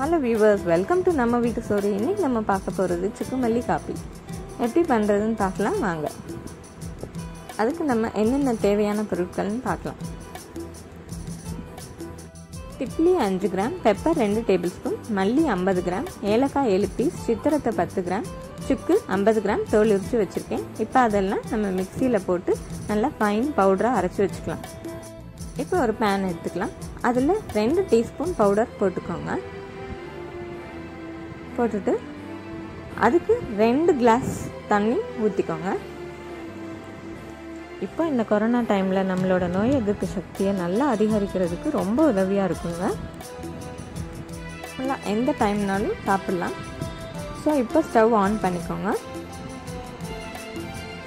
Hello viewers, welcome to நம்ம வீட்டு சோறு. இன்னைக்கு நம்ம பார்க்க போகிறது சுக்குமல்லி காப்பி எப்படி பண்ணுறதுன்னு பார்க்கலாம் வாங்க. அதுக்கு நம்ம என்னென்ன தேவையான பொருட்கள்னு பார்க்கலாம். திப்லி 5 கிராம், பெப்பர் 2 டேபிள் ஸ்பூன், மல்லி 50 கிராம், ஏலக்காய் 7 பீஸ், சித்திரத்தை 10 கிராம், சுக்கு 50 கிராம் தோல் உரிச்சு வச்சுருக்கேன். இப்போ அதெல்லாம் நம்ம மிக்சியில் போட்டு நல்லா ஃபைன் பவுடராக அரைச்சி வச்சுக்கலாம். இப்போ ஒரு பேன் எடுத்துக்கலாம். அதில் 2 டீஸ்பூன் பவுடர் போட்டுக்கோங்க. போட்டுட்டு அதுக்கு 2 கிளாஸ் தண்ணி ஊற்றிக்கோங்க. இப்போ இந்த கொரோனா டைமில் நம்மளோட நோய் எதிர்ப்பு சக்தியை நல்லா அதிகரிக்கிறதுக்கு ரொம்ப உதவியாக இருக்குங்க. நல்லா எந்த டைம்னாலும் சாப்பிட்லாம். ஸோ இப்போ ஸ்டவ் ஆன் பண்ணிக்கோங்க.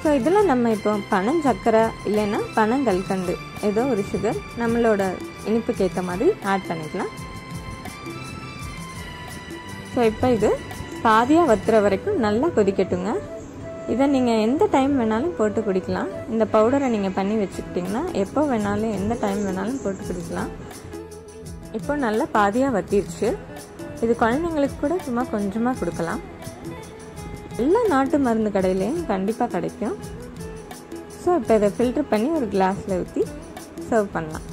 ஸோ இதில் நம்ம இப்போ பனஞ்சக்கரை இல்லைன்னா பனங்கல்கண்டு ஏதோ ஒரு சுகர் நம்மளோட இனிப்புக்கு ஏற்ற மாதிரி ஆட் பண்ணிக்கலாம். ஸோ இப்போ இது பாதியாக வத்துற வரைக்கும் நல்லா கொதிக்கட்டுங்க. இதை நீங்கள் எந்த டைம் வேணாலும் போட்டு குடிக்கலாம். இந்த பவுடரை நீங்கள் பண்ணி வச்சுக்கிட்டிங்கன்னா எப்போ வேணாலும் எந்த டைம் வேணாலும் போட்டு குடிக்கலாம். இப்போ நல்லா பாதியாக வத்திடுச்சு. இது குழந்தைங்களுக்கு கூட சும்மா கொஞ்சமாக கொடுக்கலாம். எல்லா நாட்டு மருந்து கடையிலையும் கண்டிப்பாக கிடைக்கும். ஸோ இப்போ இதை ஃபில்டர் பண்ணி ஒரு கிளாஸில் ஊற்றி சர்வ் பண்ணலாம்.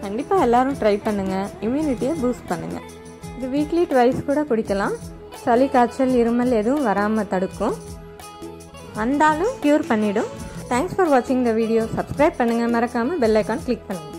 கண்டிப்பாக எல்லோரும் ட்ரை பண்ணுங்கள். இம்யூனிட்டியை பூஸ்ட் பண்ணுங்கள். இது வீக்லி ட்வைஸ் கூட குடிக்கலாம். சளி, காய்ச்சல், இருமல் எதுவும் வராமல் தடுக்கும். வந்தாலும் க்யூர் பண்ணிடும். தேங்க்ஸ் ஃபார் வாட்சிங் த வீடியோ. சப்ஸ்கிரைப் பண்ணுங்கள். மறக்காமல் பெல் ஐக்கான் கிளிக் பண்ணுங்கள்.